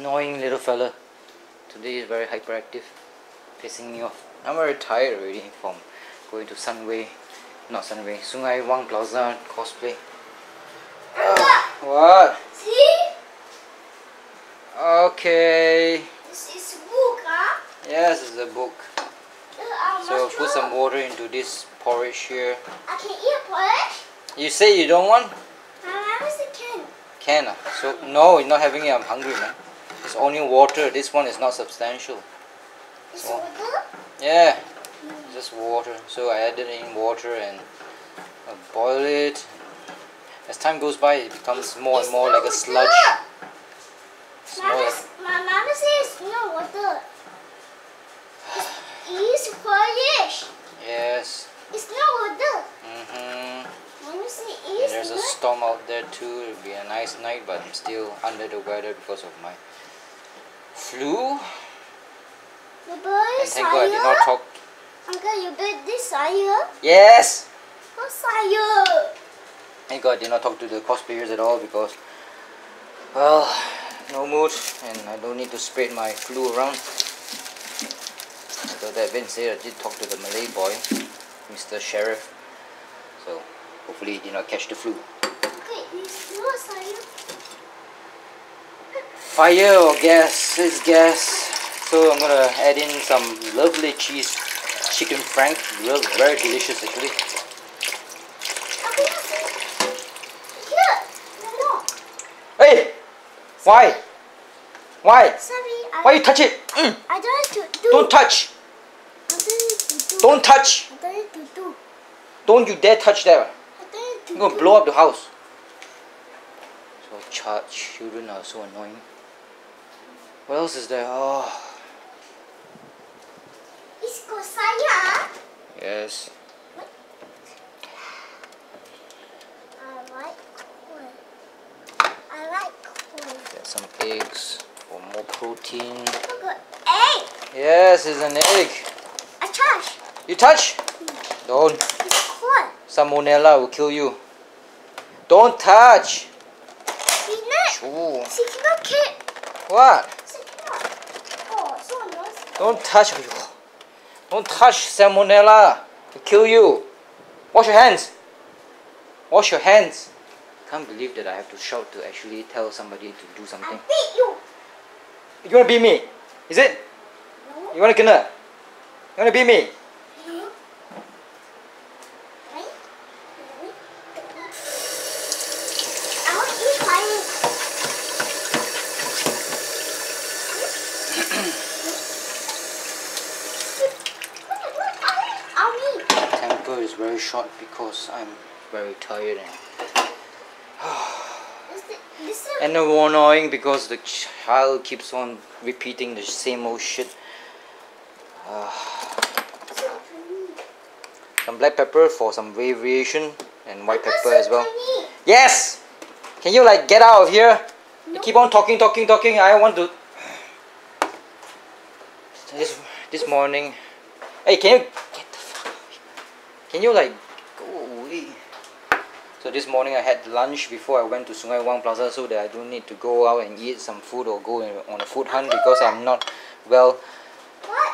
Annoying little fella. Today is very hyperactive, pissing me off. I'm very tired already from going to Sungai Wang Plaza cosplay. What? See? Okay. This is a book, huh? Yes, it's a book. So put some water into this porridge here. I can eat porridge? You say you don't want? Where is the can? Can? So no, you're not having it. I'm hungry, man. It's only water. This one is not substantial. It's So, water? yeah, just water. So I added in water and boil it. As time goes by, it becomes more and more like a sludge. My mama says it's not water. It's porridge. Yes. It's not water. Mama says And it's there's a storm out there too. It'll be a nice night, but I'm still under the weather because of my flu. The boy And is thank God I did not talk. Uncle, you bet this fire? Yes! What's fire? Thank God I did not talk to the cosplayers at all because, well, no mood and I don't need to spread my flu around. So that being said, I did talk to the Malay boy, Mr. Sheriff. So hopefully he did not catch the flu. Okay, what's fire? Fire or gas? It's gas. So I'm gonna add in some lovely cheese chicken frank. Very delicious actually. Hey! Why? Why? Sorry, Why you touch it? I don't need to do. Don't touch! I don't need to do. Don't touch! I don't need to do. Don't you dare touch that! I don't need to I'm gonna blow up the house. So children are so annoying. What else is there? Oh. It's called saya. Yes. I like corn. Get some eggs for more protein. Look at egg. Yes, it's an egg. I touch. You touch? Don't. It's corn. Salmonella will kill you. Don't touch. It's not. Ooh. It's not kid. What? It's not. Oh, so nice. Don't touch. Don't touch salmonella. It'll kill you. Wash your hands. Wash your hands. Can't believe that I have to shout to actually tell somebody to do I something. beat you. You wanna beat me? Is it? No. You wanna kena? You wanna beat me? No. Right? I want to eat fire. Temper is very short because I'm very tired and annoying because the child keeps on repeating the same old shit. Some black pepper for some variation and white pepper as well. Yes! Can you like get out of here? You keep on talking. I want to... This morning... Hey, can you get the fuck out of here? Can you like go away? So this morning I had lunch before I went to Sungai Wang Plaza so that I don't need to go out and eat some food or go on a food hunt because I'm not well. What?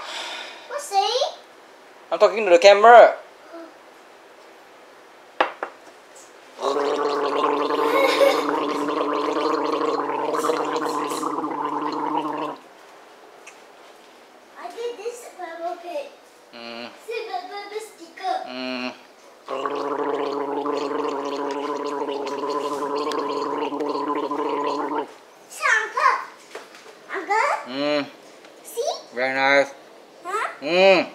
What's saying? I'm talking to the camera. I did this purple pig. See the sticker. Uncle? See? Very nice. Huh?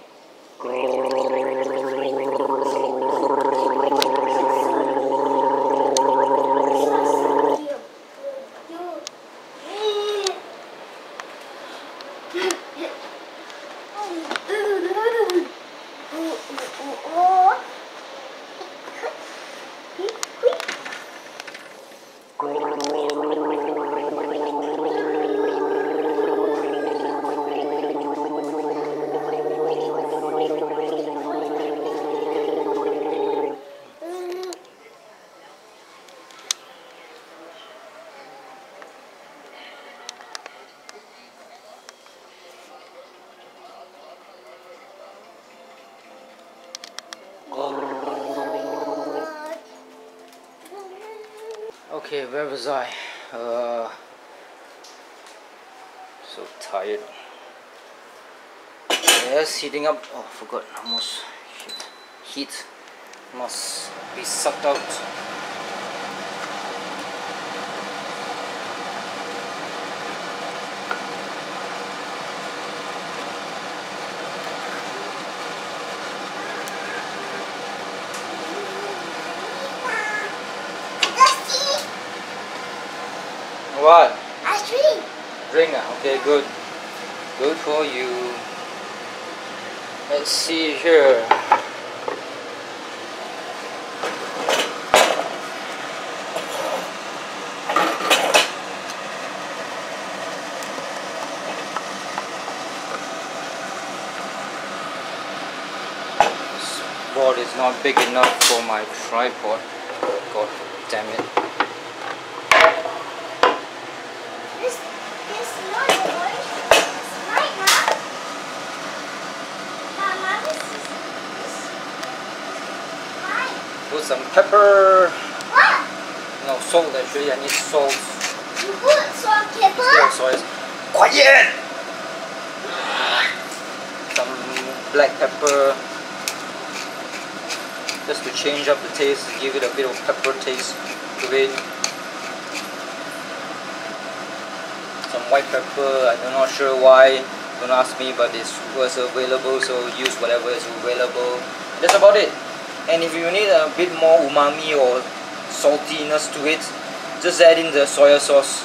Okay, where was I? So tired. Yes, heating up. Oh, forgot. Almost. Shit. Heat must be sucked out. What? Ice cream. Drink ah? Okay, good. Good for you. Let's see here. This board is not big enough for my tripod. God damn it. This not yours. It's mine, huh? Mama, this is mine. Put some pepper. What? No, salt actually. I need salt. You put salt and Instead of pepper? soy. Quiet! Some black pepper. Just to change up the taste, give it a bit of pepper taste to it. Some white pepper, I'm not sure why, don't ask me, but it was available, so use whatever is available. That's about it. And if you need a bit more umami or saltiness to it, just add in the soya sauce,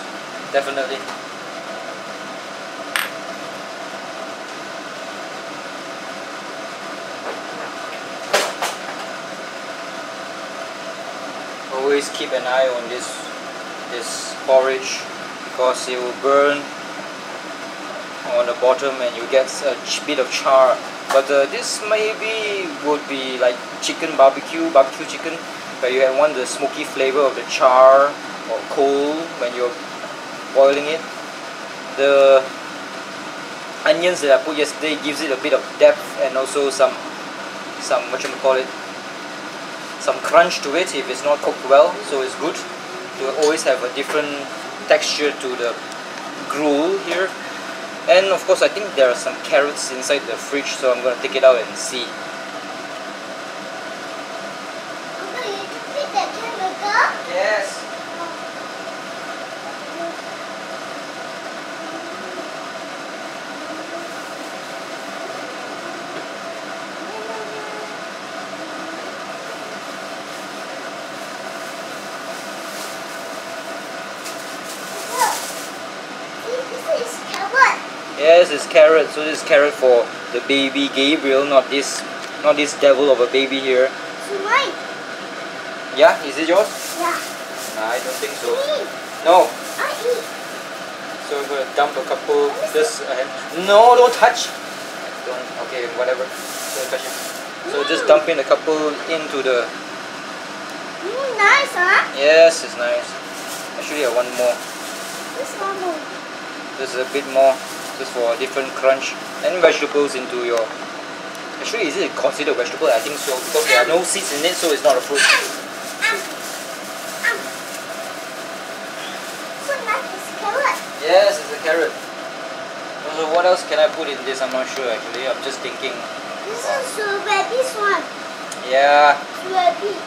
definitely. Always keep an eye on this porridge, because it will burn on the bottom and you get a bit of char. But this maybe would be like chicken barbecue chicken, where you want the smoky flavor of the char or coal when you're boiling it. The onions that I put yesterday gives it a bit of depth and also some some crunch to it if it's not cooked well, so it's good to always have a different texture to the gruel here. And of course I think there are some carrots inside the fridge, so I'm gonna take it out and see. Uncle, you took that chemical? Yes. Yes, it's carrot. So this is carrot for the baby Gabriel, not this devil of a baby here. It's mine. Yeah, is it yours? Yeah. Nah, I don't think so. Eat. No. I eat. So we're gonna dump a couple. Just no, don't touch. Don't. Okay, whatever. Don't touch it. So just dump in a couple into the. Nice, huh? Yes, it's nice. Actually, I want more. This one more. Just a bit more, just for a different crunch. And vegetables into your. Actually, is it considered vegetable? I think so, because there are no seeds in it, so it's not a fruit. So nice, it's carrot. Yes, it's a carrot. So what else can I put in this? I'm not sure actually. I'm just thinking. This is strawberry one. Yeah. Strawberry.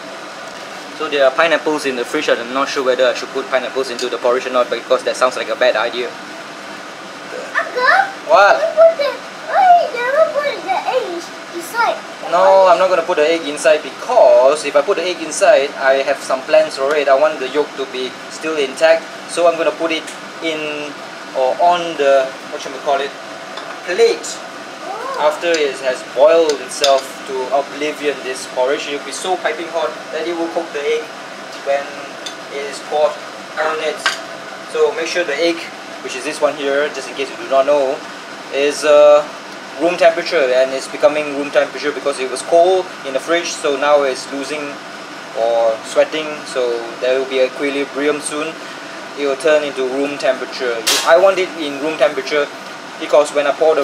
So there are pineapples in the fridge. I'm not sure whether I should put pineapples into the porridge or not, because that sounds like a bad idea. Uncle? What? You never put the egg inside. No, I'm not going to put the egg inside, because if I put the egg inside, I have some plans for it. I want the yolk to be still intact, so I'm going to put it in or on the, plate. After it has boiled itself to oblivion, this porridge, it will be so piping hot that it will cook the egg when it is poured on it. So make sure the egg, which is this one here, just in case you do not know, is room temperature, and it's becoming room temperature because it was cold in the fridge, so now it's losing or sweating, so there will be equilibrium soon. It will turn into room temperature. I want it in room temperature because when I pour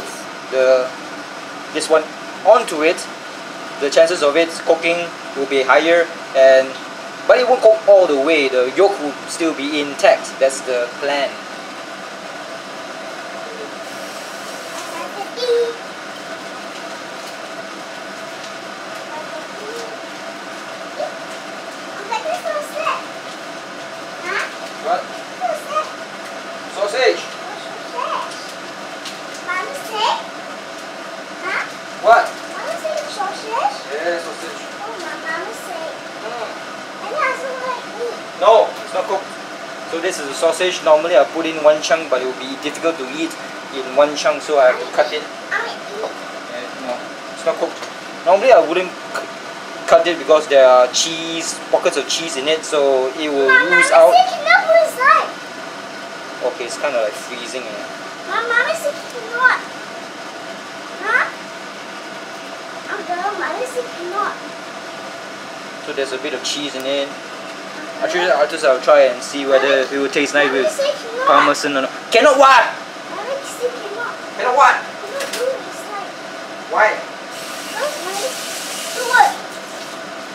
this one onto it, the chances of it cooking will be higher, and But it won't cook all the way. The yolk will still be intact. That's the plan. What? Sausage. What? Yeah, sausage. No, it's not cooked. So this is a sausage. Normally I put in one chunk, but it will be difficult to eat in one chunk, so I have to cut it. No, it's not cooked. Normally I wouldn't cut it because there are pockets of cheese in it, so it will ooze out. Okay, it's kind of like freezing. So there's a bit of cheese in it. Actually, I'll try and see whether it will taste nice with parmesan or not. Cannot what? Cannot what? Why?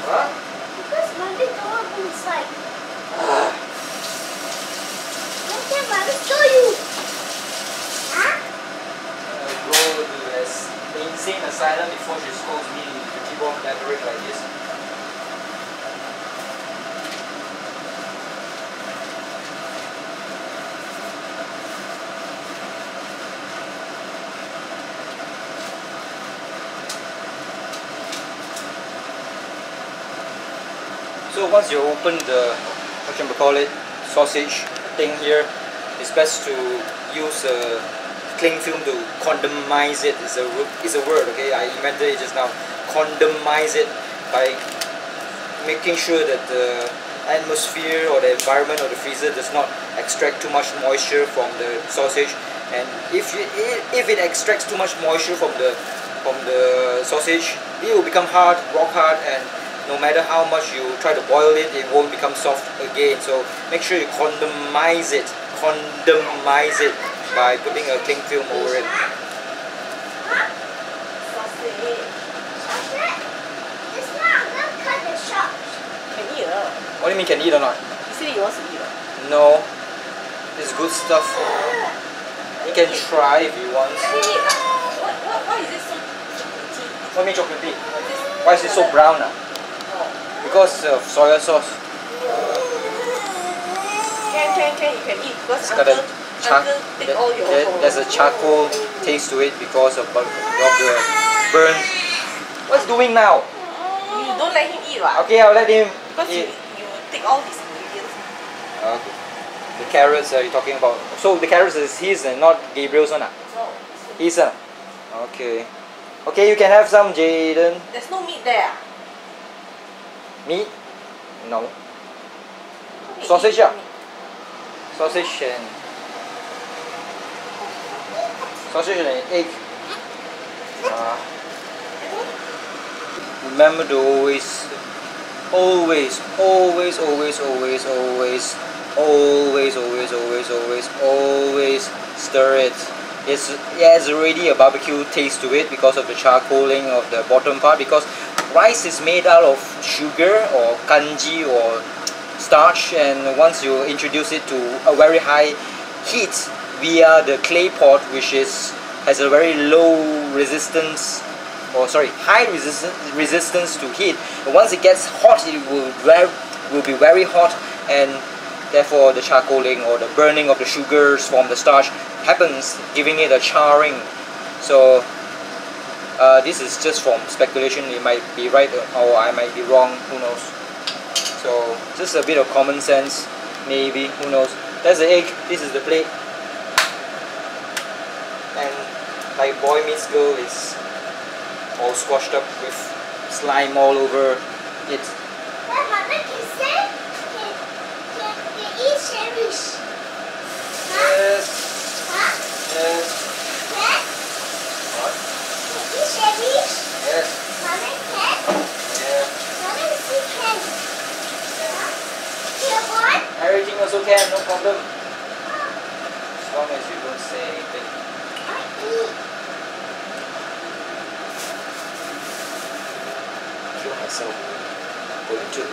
Huh? Because mommy don't want to inside. Okay, mommy, show you. Huh? Go to this insane asylum before she scolds me to keep on blabbering like this. So once you open the sausage thing here, it's best to use a cling film to condomize it. Is a word, okay? I invented it just now. Condomize it by making sure that the atmosphere or the environment or the freezer does not extract too much moisture from the sausage. And if it extracts too much moisture from the sausage, it will become hard, rock hard, and no matter how much you try to boil it, it won't become soft again. So make sure you condomize it by putting a cling film over it. What do you mean can eat or not? You said you want to eat it. No, it's good stuff. You can try if you want. Why is it so chocolatey? What do you mean chocolatey? Why is it so brown now? Because of soy sauce. Can you can eat because It's got a uncle take all your there's a charcoal taste to it because of the burn. What's doing now? You don't let him eat, right? Okay, I'll let him Because eat. you take all his ingredients. Okay. The carrots are you talking about? So the carrots is his and not Gabriel's one? No. His one? Okay. Okay, you can have some, Jaden. There's no meat there. Meat? No. Okay, Sausage, eat yeah. meat. Sausage and egg. Remember to always stir it. It has already a barbecue taste to it because of the charcoaling of the bottom part, because rice is made out of sugar or kanji or starch, and once you introduce it to a very high heat via the clay pot, which has a very low resistance, or sorry, high resistance to heat. But once it gets hot, it will be very hot, and therefore the charcoaling or the burning of the sugars from the starch happens, giving it a charring. So this is just from speculation. It might be right or I might be wrong, who knows. So just a bit of common sense, maybe, who knows. That's the egg, this is the plate, and like boy meets girl is all squashed up with slime all over it. Yes. Yes. What? Yes. Yeah. Everything also can, no problem. As long as you don't say anything. Kill myself. Going to.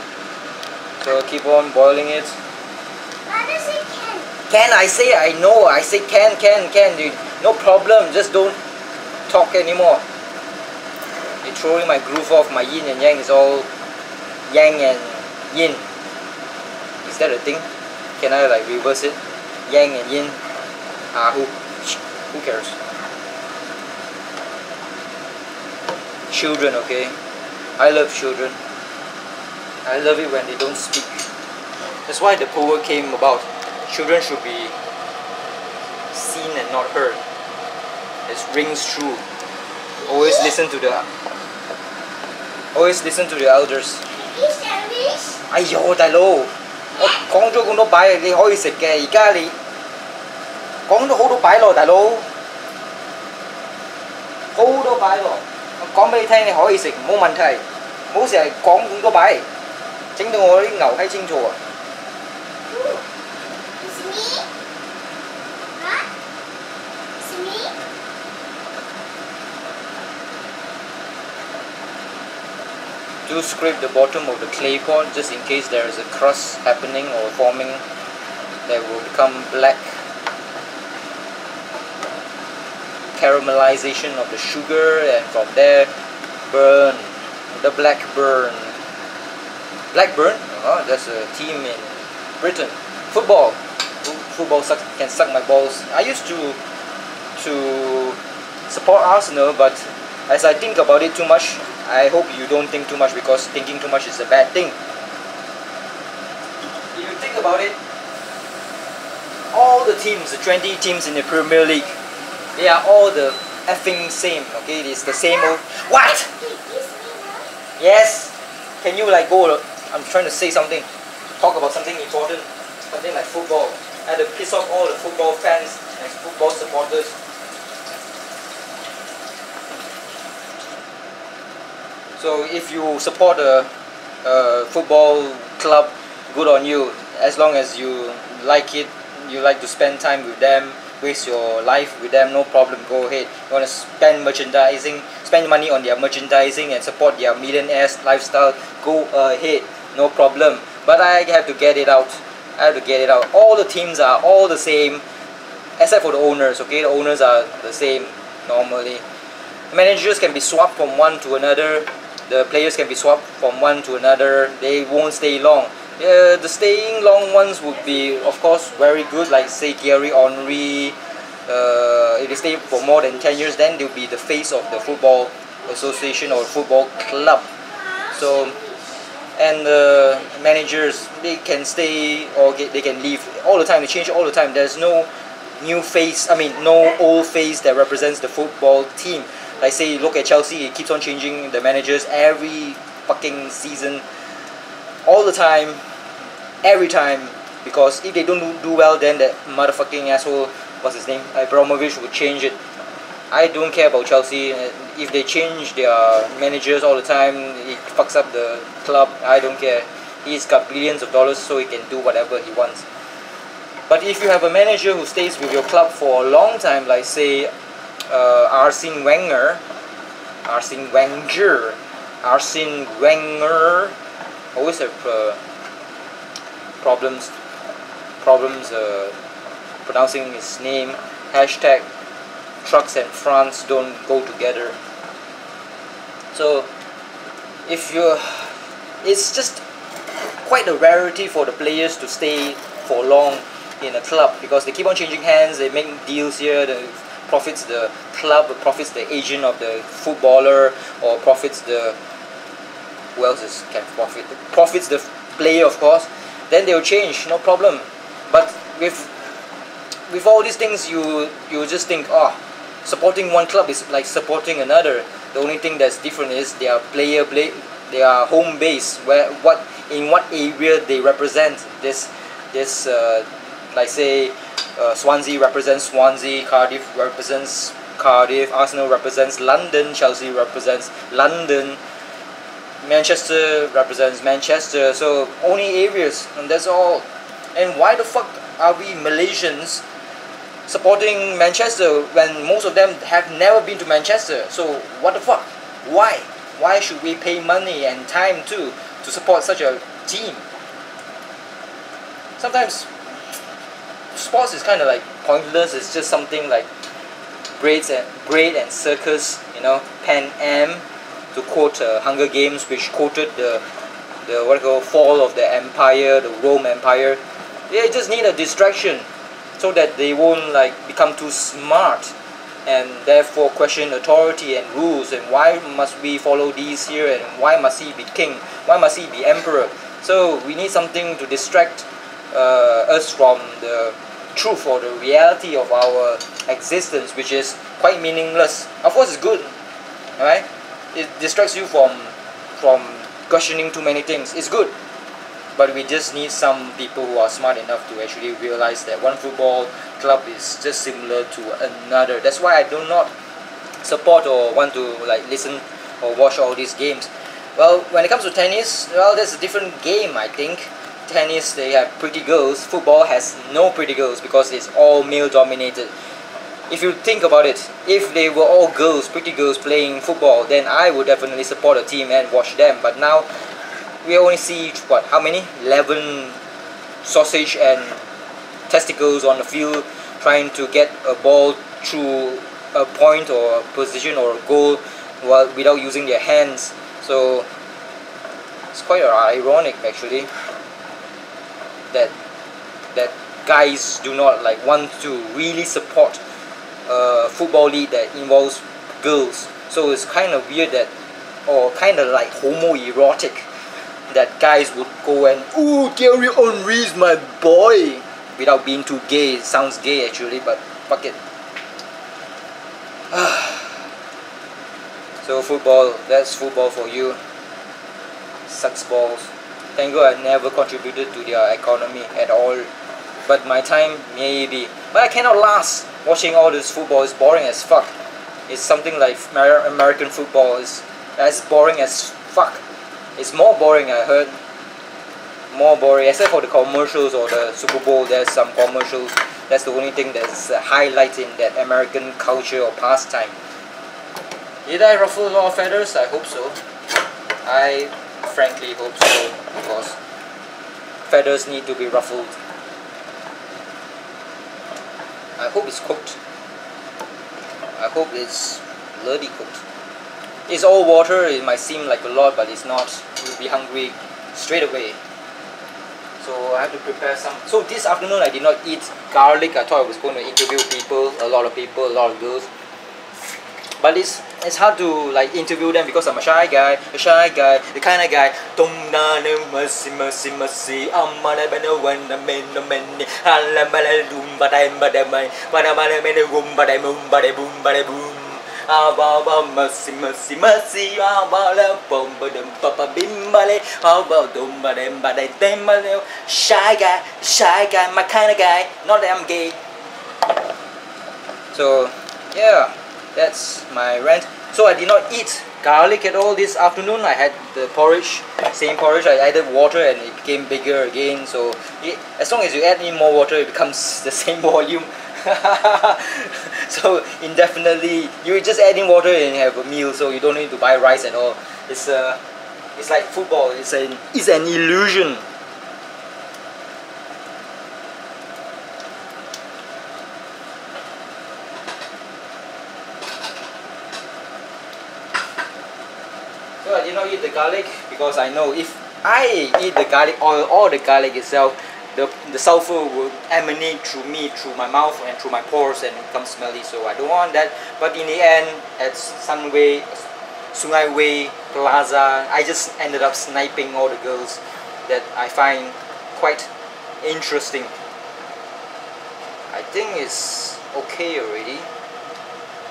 So keep on boiling it. Why does it can? Can, I say, I know, I say can, dude. No problem, just don't talk anymore. You're throwing my groove off. My yin and yang is all yang and yin. Is that a thing? Can I like reverse it? Yang and yin. Who cares? Children, okay? I love children. I love it when they don't speak. That's why the poem came about. Children should be seen and not heard. It rings true. Always listen to the elders. Is there fish? 哎呦，大佬，我講咗咁多擺，你可以食嘅。而家你講咗好多擺咯，大佬，好多擺咯。我講俾你聽，你可以食，冇問題。唔好成日講咁多擺，整到我啲牛閪清楚啊！ It's me? Huh? It's me? Do scrape the bottom of the clay pot just in case there is a crust happening or forming that will become black. Caramelization of the sugar, and from there burn, the black burn. Blackburn? That's a team in Britain. Football. Football can suck my balls. I used to support Arsenal, but as I think about it too much, I hope you don't think too much, because thinking too much is a bad thing. If you think about it, all the teams, the 20 teams in the Premier League, they are all the effing same, okay? It's the same old... What? Yes? Can you like go... I'm trying to say something. Talk about something important. Something like football. I had to piss off all the football fans and football supporters. So if you support a football club, good on you. As long as you like it, you like to spend time with them, waste your life with them, no problem, go ahead. You want to spend merchandising, spend money on their merchandising and support their millionaire's lifestyle, go ahead, no problem. But I have to get it out. I have to get it out. All the teams are all the same, except for the owners, okay? The owners are the same normally. Managers can be swapped from one to another. The players can be swapped from one to another. They won't stay long. The staying long ones would be, of course, very good. Like say Thierry Henry. If they stay for more than 10 years, then they'll be the face of the football association or football club. So, and the managers, they can stay or they can leave all the time. They change all the time. There's no new face. I mean, no old face that represents the football team. Like say, look at Chelsea, it keeps on changing the managers every fucking season, all the time, every time. Because if they don't do well, then that motherfucking asshole, what's his name, Abramovich, would change it. I don't care about Chelsea. If they change their managers all the time, it fucks up the club. I don't care. He's got billions of dollars, so he can do whatever he wants. But if you have a manager who stays with your club for a long time, like say Arsene Wenger always have problems pronouncing his name. Hashtag trucks and France don't go together. So if it's just quite a rarity for the players to stay for long in a club, because they keep on changing hands, they make deals here, profits the club, profits the agent of the footballer, or profits the... who else can profit? Profits the player, of course. Then they'll change, no problem. But with all these things, you just think, oh, supporting one club is like supporting another. The only thing that's different is their their home base, in what area they represent. This like say Swansea represents Swansea, Cardiff represents Cardiff, Arsenal represents London, Chelsea represents London, Manchester represents Manchester. So only areas, and that's all. And why the fuck are we Malaysians supporting Manchester when most of them have never been to Manchester? So what the fuck? Why should we pay money and time to support such a team? sometimes sports is kind of like pointless. It's just something like bread and circus, you know, Pan Am, to quote Hunger Games, which quoted the what you call fall of the empire, the Rome Empire. They just need a distraction so that they won't like become too smart and therefore question authority and rules, and why must we follow these here, and why must he be king, why must he be emperor. So we need something to distract us from the truth or the reality of our existence, which is quite meaningless. Of course it's good, alright? It distracts you from questioning too many things. It's good, but we just need some people who are smart enough to actually realize that one football club is just similar to another. That's why I do not support or want to like listen or watch all these games. Well, when it comes to tennis, well, that's a different game, I think. Tennis, they have pretty girls. Football has no pretty girls because it's all male dominated. If you think about it, if they were all girls, pretty girls playing football, then I would definitely support a team and watch them. But now we only see what, how many? 11 sausage and testicles on the field trying to get a ball through a point or a position or a goal while without using their hands. So it's quite ironic actually that guys do not like want to really support a football league that involves girls. So it's kind of weird that, or kind of like homoerotic, that guys would go and, ooh, Thierry Henry's my boy, without being too gay. It sounds gay actually, but fuck it. So football, that's football for you. Sucks balls. Thank God I never contributed to their economy at all. But my time, maybe. But I cannot last watching all this football. It's boring as fuck. It's something like American football is as boring as fuck. It's more boring, I heard. More boring, except for the commercials or the Super Bowl. There's some commercials. That's the only thing that's highlighting that American culture or pastime. Did I ruffle a lot of feathers? I hope so. I frankly hope so, because feathers need to be ruffled. I hope it's cooked. I hope it's bloody cooked. It's all water. It might seem like a lot, but it's not. You'll be hungry straight away. So I have to prepare some. So this afternoon I did not eat garlic. I thought I was going to interview people, a lot of of girls. But it's hard to like interview them because I'm a shy guy, the kind of guy. Shy guy, my kind of guy. Not that I'm gay. So yeah, that's my rant. So I did not eat garlic at all this afternoon. I had the porridge, same porridge. I added water and it became bigger again. So as long as you add in more water, it becomes the same volume. So indefinitely, you just add in water and you have a meal. So you don't need to buy rice at all. It's like football. It's an illusion. So I did not eat the garlic because I know if I eat the garlic oil or the garlic itself, the sulfur will emanate through me, through my mouth and through my pores, and become smelly. So I don't want that. But in the end, at Sungai Way Plaza, I just ended up sniping all the girls that I find quite interesting. I think it's okay already.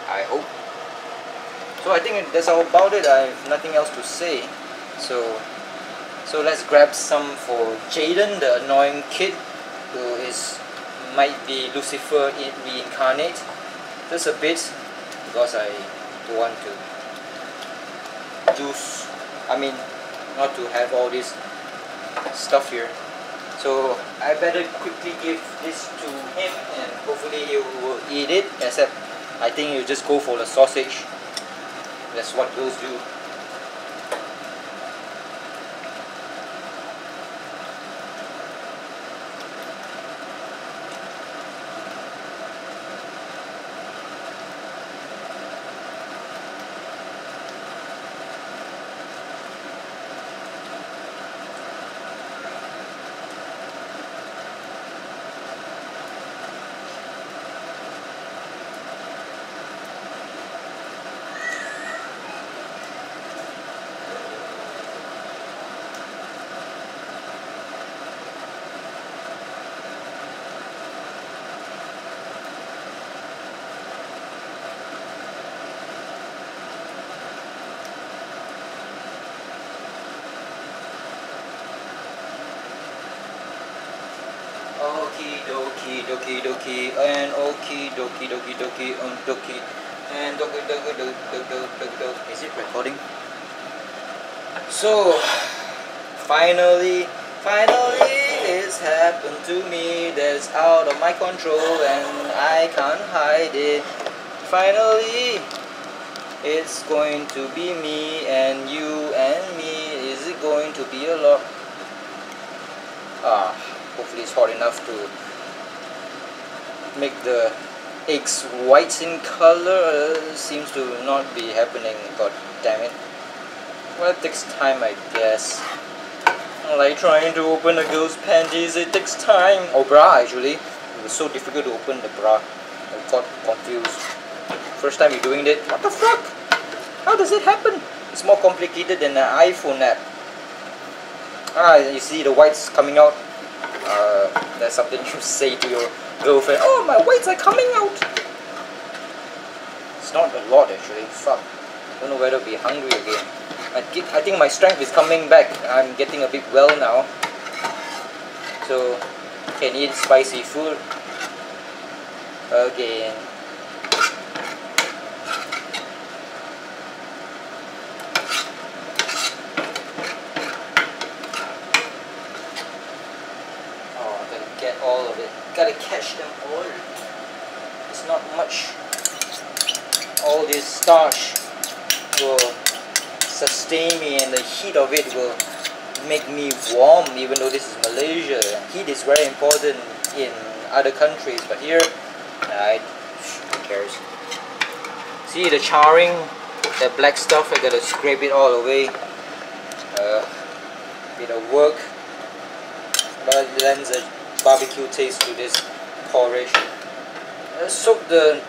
I hope. So I think that's all about it. I have nothing else to say. So let's grab some for Jaden, the annoying kid who might be Lucifer reincarnate. Just a bit, because I don't want to not to have all this stuff here. So I better quickly give this to him and hopefully he will eat it, except I think he'll just go for the sausage. That's what girls do. dokie dokie dokie and okie dokie dokie dokie dokie and dokie dokie dokie dokie dokie. Is it recording? So finally it's happened to me. That's out of my control and I can't hide it. Finally it's going to be me and you and me. Is it going to be a lot? Hopefully it's hot enough to make the eggs white in color. Seems to not be happening. God damn it. Well, it takes time, I guess. Like trying to open a girl's panties, it takes time. Or bra, actually. It was so difficult to open the bra. I got confused. First time you're doing it. What the fuck? How does it happen? It's more complicated than an iPhone app. You see the whites coming out. That's something you say to your girlfriend. Oh, my whites are coming out. It's not a lot actually. Fuck. Don't know whether to be hungry again. I think my strength is coming back. I'm getting a bit well now. So can eat spicy food again. All of it. Gotta catch them all. It's not much. All this starch will sustain me and the heat of it will make me warm, even though this is Malaysia. Heat is very important in other countries, but here, who cares? See the charring, that black stuff, I gotta scrape it all away. Bit of work, but it lends a barbecue taste to this porridge. Soak the.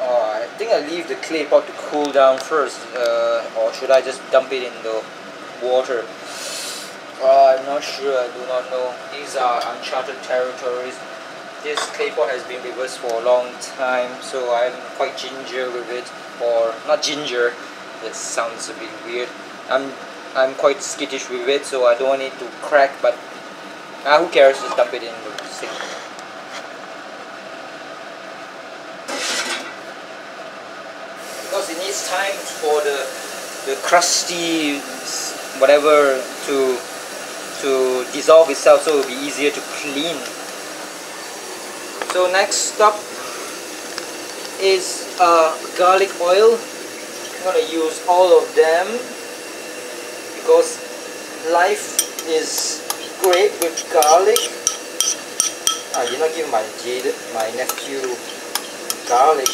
I think I leave the clay pot to cool down first, or should I just dump it in the water? I'm not sure. I do not know. These are uncharted territories. This clay pot has been with us for a long time, so I'm quite ginger with it, or not ginger. That sounds a bit weird. I'm quite skittish with it, so I don't want it to crack, but. Who cares, just dump it in the sink. Because it needs time for the crusty whatever to dissolve itself, so it will be easier to clean. So next stop is garlic oil. I'm gonna use all of them because life is great with garlic. I did not give my nephew garlic.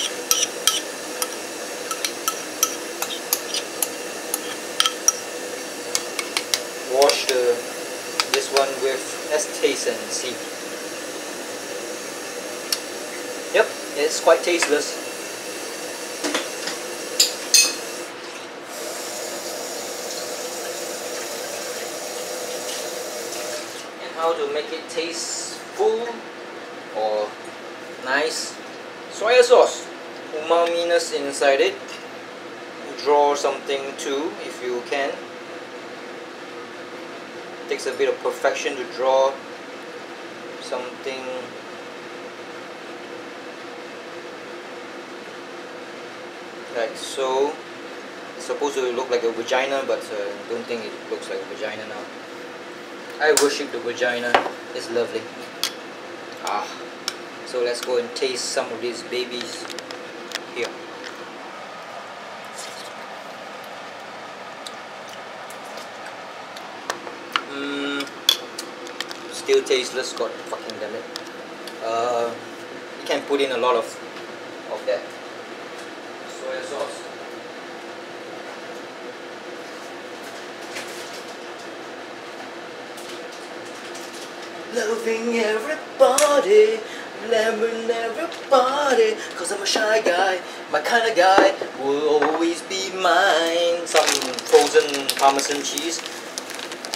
Wash this one with, let's taste and see. Yep, it's quite tasteless. How to make it taste full or nice. Soya sauce, umaminess inside it. Draw something too if you can. It takes a bit of perfection to draw something. Like so. It's supposed to look like a vagina, but I don't think it looks like a vagina now. I worship the vagina. It's lovely. So let's go and taste some of these babies here. Still tasteless. God fucking damn it. You can put in a lot of that soya sauce. Loving everybody, loving everybody, cause I'm a shy guy, my kind of guy will always be mine. Some frozen Parmesan cheese.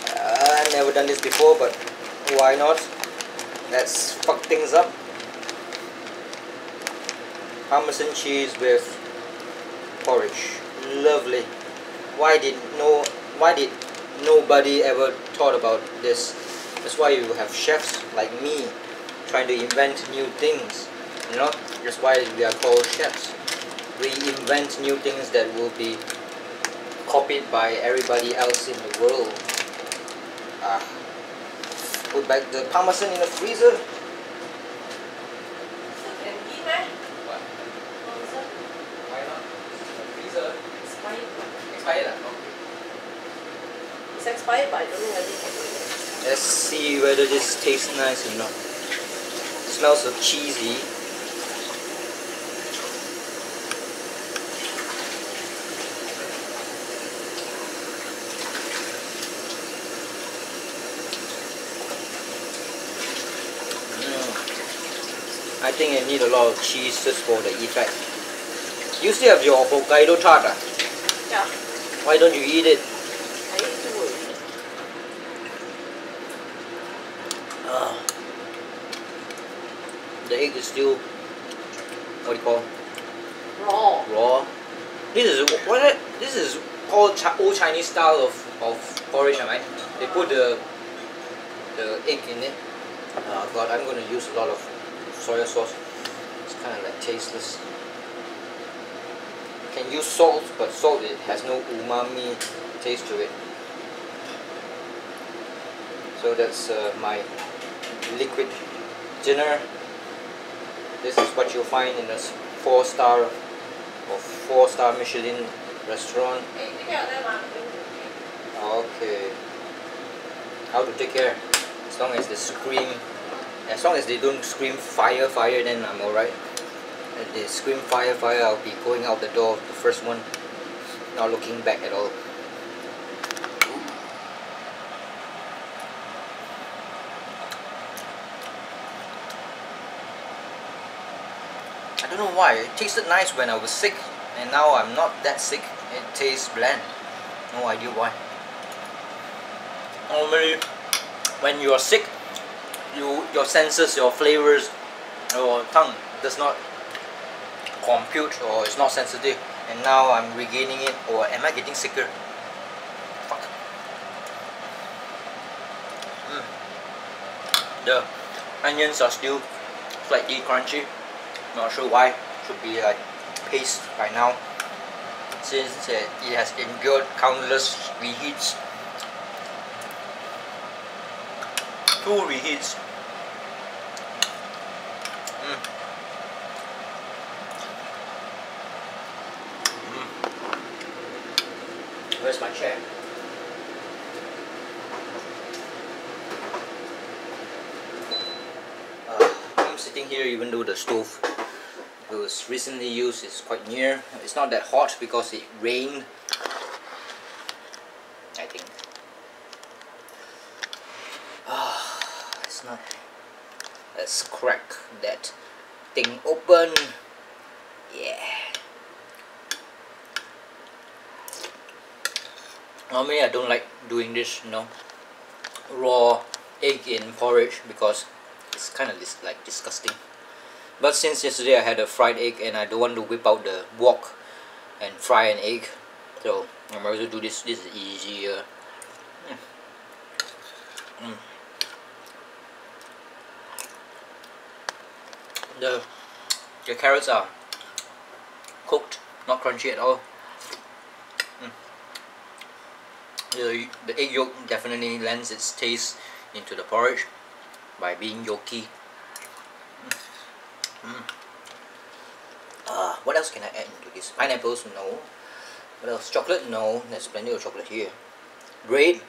I've never done this before, but why not? Let's fuck things up. Parmesan cheese with porridge. Lovely. Why did nobody ever thought about this? That's why you have chefs like me trying to invent new things. You know, that's why we are called chefs. We invent new things that will be copied by everybody else in the world. Put back the parmesan in the freezer. Can eat, man? What? Parmesan? Why not? Freezer. Expired. Expired. Okay. It's expired, but I don't know whether you can eat it. Let's see whether this tastes nice or not. Smells so cheesy. I think I need a lot of cheese just for the effect. You still have your Hokkaido tart? Yeah. Why don't you eat it? I ate two already. The egg is still, what do you call, Raw. raw. This is called old Chinese style of porridge, right? They put the egg in it. Oh god, I'm gonna use a lot of soy sauce. It's kind of like tasteless. You can use salt, but salt, it has no umami taste to it. So that's my liquid dinner. This is what you'll find in a 4-star or 4-star Michelin restaurant. Hey, take care of them, man. Okay. How to take care? As long as they scream, as long as they don't scream fire, fire, then I'm alright. If they scream fire, fire, I'll be going out the door, the first one, not looking back at all. I don't know why, it tasted nice when I was sick, and now I'm not that sick, it tastes bland. No idea why. Normally, when you are sick, your senses, your flavors, your tongue does not compute or is not sensitive, and now I'm regaining it. Or am I getting sicker? Fuck. The onions are still slightly crunchy. Not sure why. Should be like paste by now, since it has endured countless reheats. 2 reheats. Where's my chair? I'm sitting here even though the stove it was recently used is quite near. It's not that hot because it rained, I think. It's not. Let's crack that thing open. Yeah. Normally I don't like doing this, you know, raw egg in porridge, because it's kind of like disgusting. But since yesterday I had a fried egg and I don't want to whip out the wok and fry an egg, so I'm going to do this. This is easier. The carrots are cooked, not crunchy at all. The egg yolk definitely lends its taste into the porridge by being yolky. What else can I add into this? Pineapples? No. What else? Chocolate? No. There's plenty of chocolate here. Bread?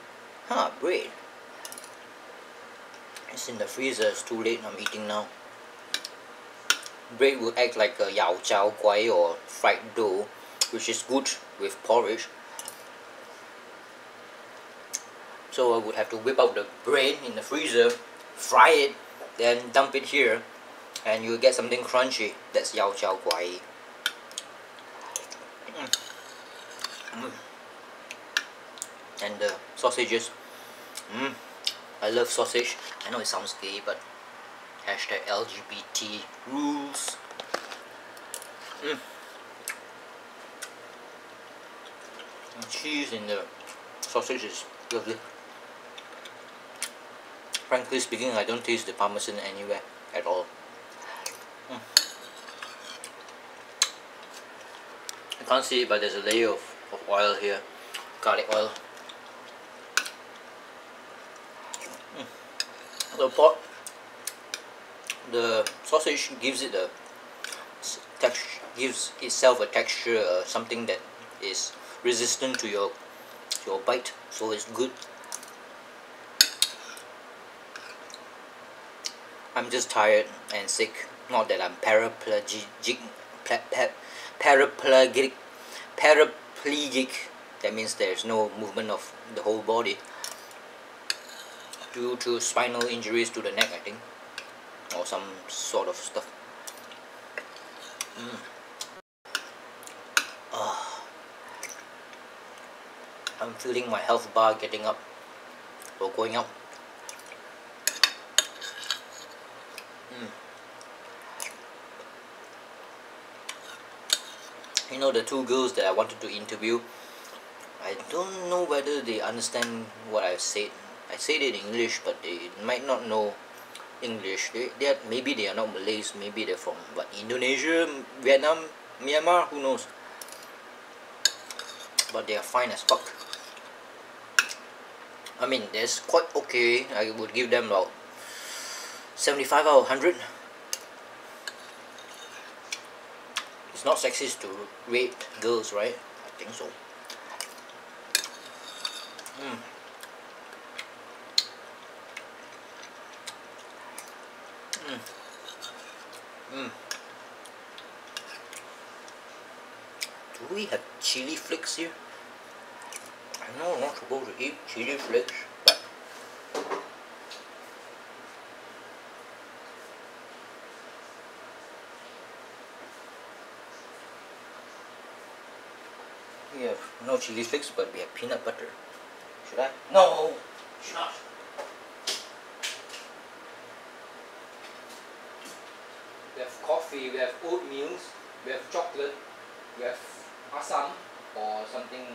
Bread. It's in the freezer. It's too late. I'm eating now. Bread will act like a yao chow guai or fried dough, which is good with porridge. So I would have to whip out the bread in the freezer, fry it, then dump it here, and you'll get something crunchy. That's yao chow guai. And the sausages. I love sausage. I know it sounds gay, but hashtag LGBT rules. And cheese in the sausage is lovely. Frankly speaking, I don't taste the parmesan anywhere. at all. I can't see it, but there's a layer of oil here, garlic oil. The sausage gives it a gives itself a texture, something that is resistant to your bite, so it's good. I'm just tired and sick. Not that I'm paraplegic. That means there's no movement of the whole body due to spinal injuries to the neck, I think, or some sort of stuff. I'm feeling my health bar getting up or going up. You know, the two girls that I wanted to interview, I don't know whether they understand what I said. I said it in English, but they might not know English. Maybe they are not Malays, maybe they're from Indonesia, Vietnam, Myanmar, who knows. But they are fine as fuck. I mean, that's quite okay. I would give them about 75 out of 100. It's not sexist to rate girls, right? I think so. Do we have chili flakes here? I know I'm not supposed to eat chili flakes, but we have no chili flakes, but we have peanut butter. Should I? No! Should not. We have coffee, we have oatmeal, we have chocolate, we have asam or something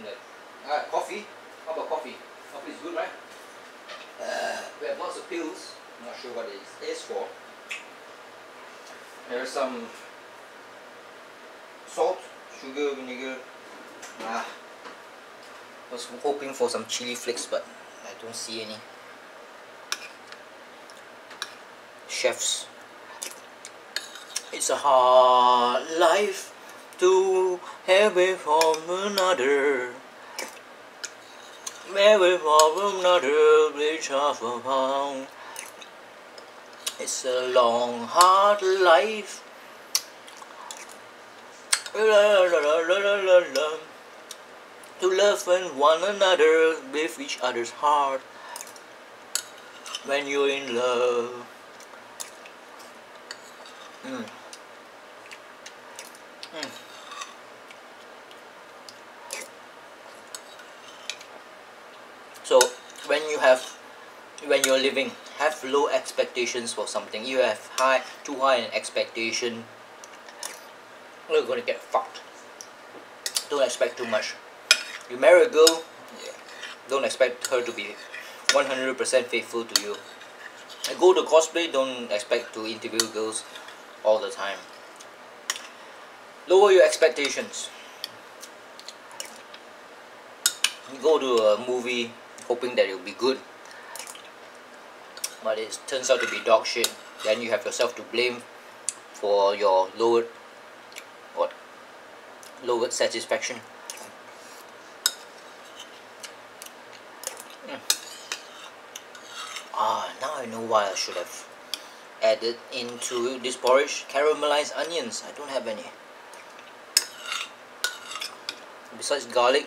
like coffee. How about coffee? Coffee is good, right? We have lots of pills. I'm not sure what it is for. There's some salt, sugar, vinegar. I was hoping for some chili flakes, but I don't see any. Chefs. It's a hard life to have it from another. Away from another, which half a pound. It's a long, hard life. To love one another with each other's heart. When you're in love. So when you're living, have low expectations for something. You have too high an expectation, you're gonna get fucked. Don't expect too much. You marry a girl, don't expect her to be 100% faithful to you. I go to cosplay, don't expect to interview girls all the time. Lower your expectations. You go to a movie hoping that it will be good, but it turns out to be dog shit. Then you have yourself to blame for your lowered satisfaction. Now I know why I should have added into this porridge caramelized onions. I don't have any. Besides garlic,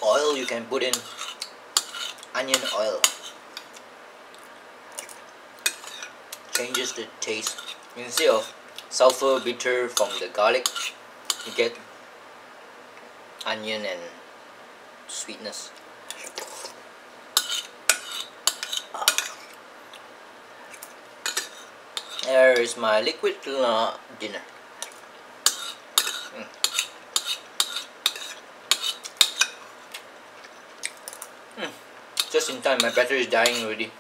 oil, you can put in onion oil. Changes the taste. Instead of sulfur bitter from the garlic, you get onion and sweetness. There is my liquid dinner. Just in time, my battery is dying already.